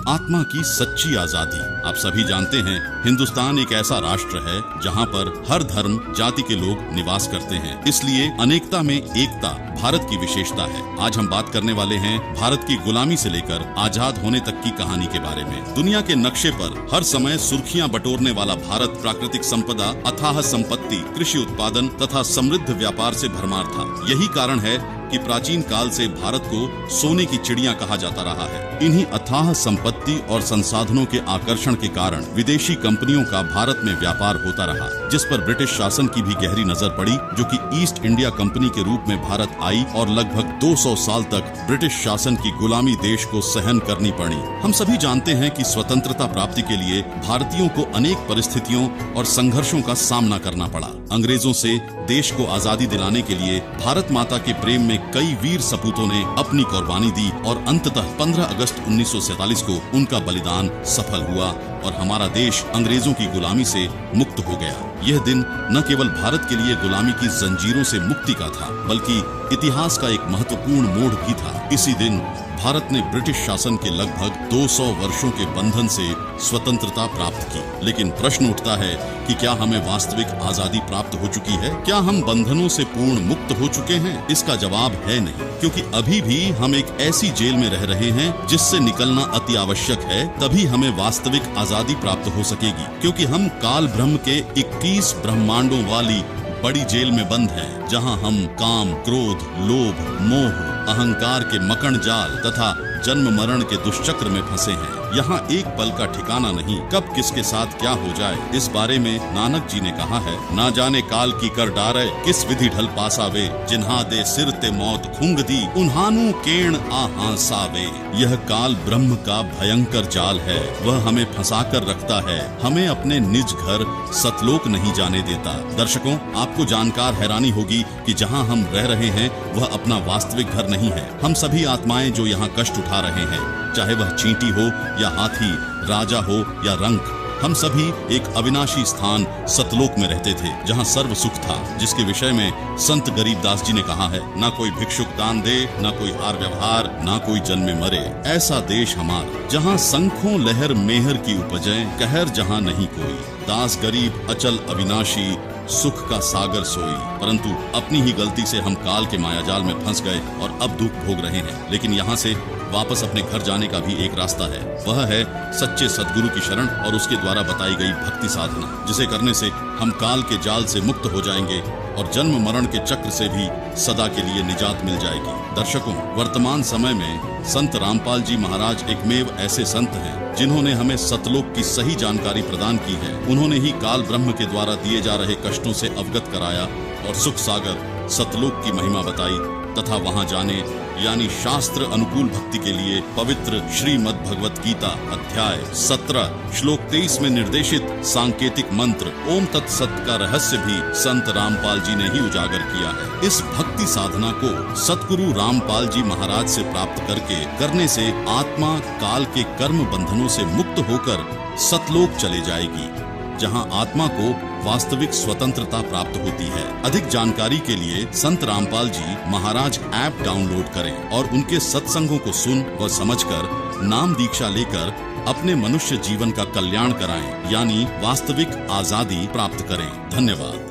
आत्मा की सच्ची आजादी। आप सभी जानते हैं, हिंदुस्तान एक ऐसा राष्ट्र है जहां पर हर धर्म जाति के लोग निवास करते हैं, इसलिए अनेकता में एकता भारत की विशेषता है। आज हम बात करने वाले हैं भारत की गुलामी से लेकर आजाद होने तक की कहानी के बारे में। दुनिया के नक्शे पर हर समय सुर्खियां बटोरने वाला भारत प्राकृतिक संपदा, अथाह संपत्ति, कृषि उत्पादन तथा समृद्ध व्यापार से भरमार था। यही कारण है कि प्राचीन काल से भारत को सोने की चिड़िया कहा जाता रहा है। इन्हीं अथाह संपत्ति और संसाधनों के आकर्षण के कारण विदेशी कंपनियों का भारत में व्यापार होता रहा, जिस पर ब्रिटिश शासन की भी गहरी नजर पड़ी, जो कि ईस्ट इंडिया कंपनी के रूप में भारत आई और लगभग 200 साल तक ब्रिटिश शासन की गुलामी देश को सहन करनी पड़ी। हम सभी जानते हैं कि स्वतंत्रता प्राप्ति के लिए भारतीयों को अनेक परिस्थितियों और संघर्षों का सामना करना पड़ा। अंग्रेजों से देश को आजादी दिलाने के लिए भारत माता के प्रेम में कई वीर सपूतों ने अपनी कुर्बानी दी और अंततः 15 अगस्त 1947 को उनका बलिदान सफल हुआ और हमारा देश अंग्रेजों की गुलामी से मुक्त हो गया। यह दिन न केवल भारत के लिए गुलामी की जंजीरों से मुक्ति का था, बल्कि इतिहास का एक महत्वपूर्ण मोड़ भी था। इसी दिन भारत ने ब्रिटिश शासन के लगभग 200 वर्षों के बंधन से स्वतंत्रता प्राप्त की। लेकिन प्रश्न उठता है कि क्या हमें वास्तविक आजादी प्राप्त हो चुकी है? क्या हम बंधनों से पूर्ण मुक्त हो चुके हैं? इसका जवाब है नहीं, क्योंकि अभी भी हम एक ऐसी जेल में रह रहे हैं जिससे निकलना अति आवश्यक है। तभी हमें वास्तविक आजादी प्राप्त हो सकेगी, क्योंकि हम काल ब्रह्म के 21 ब्रह्मांडों वाली बड़ी जेल में बंद हैं, जहां हम काम, क्रोध, लोभ, मोह, अहंकार के मकड़ जाल तथा जन्म मरण के दुष्चक्र में फंसे हैं। यहाँ एक पल का ठिकाना नहीं, कब किसके साथ क्या हो जाए, इस बारे में नानक जी ने कहा है, ना जाने काल की कर डारे, किस विधि ढल पासावे, जिन्हा दे सिर ते मौत खुंग दी, उन्हानु केण आहा सावे। यह काल ब्रह्म का भयंकर जाल है, वह हमें फंसा कर रखता है, हमें अपने निज घर सतलोक नहीं जाने देता। दर्शकों, आपको जानकार हैरानी होगी कि जहाँ हम रह रहे हैं वह अपना वास्तविक घर नहीं है। हम सभी आत्माएं जो यहाँ कष्ट उठा रहे हैं, चाहे वह चींटी हो या हाथी, राजा हो या रंक, हम सभी एक अविनाशी स्थान सतलोक में रहते थे, जहाँ सर्व सुख था, जिसके विषय में संत गरीबदास जी ने कहा है, ना कोई भिक्षुक दान दे, ना कोई हार व्यवहार, ना कोई जन्मे मरे। ऐसा देश हमारा, जहाँ शंखों लहर मेहर की उपजे, कहर जहाँ नहीं कोई, दास गरीब अचल अविनाशी, सुख का सागर सोई। परंतु अपनी ही गलती से हम काल के मायाजाल में फंस गए और अब दुख भोग रहे हैं। लेकिन यहाँ से वापस अपने घर जाने का भी एक रास्ता है, वह है सच्चे सद्गुरु की शरण और उसके द्वारा बताई गई भक्ति साधना, जिसे करने से हम काल के जाल से मुक्त हो जाएंगे और जन्म मरण के चक्र से भी सदा के लिए निजात मिल जाएगी। दर्शकों, वर्तमान समय में संत रामपाल जी महाराज एकमेव ऐसे संत हैं जिन्होंने हमें सतलोक की सही जानकारी प्रदान की है। उन्होंने ही काल ब्रह्म के द्वारा दिए जा रहे कष्टों से अवगत कराया और सुख सागर सतलोक की महिमा बताई तथा वहां जाने यानी शास्त्र अनुकूल भक्ति के लिए पवित्र श्रीमद् भगवत गीता अध्याय 17 श्लोक 23 में निर्देशित सांकेतिक मंत्र ओम तत्सत का रहस्य भी संत रामपाल जी ने ही उजागर किया है। इस भक्ति साधना को सतगुरु रामपाल जी महाराज से प्राप्त करने से आत्मा काल के कर्म बंधनों से मुक्त होकर सतलोक चले जाएगी, जहां आत्मा को वास्तविक स्वतंत्रता प्राप्त होती है। अधिक जानकारी के लिए संत रामपाल जी महाराज ऐप डाउनलोड करें और उनके सत्संगों को सुन व समझकर नाम दीक्षा लेकर अपने मनुष्य जीवन का कल्याण कराएं, यानी वास्तविक आजादी प्राप्त करें। धन्यवाद।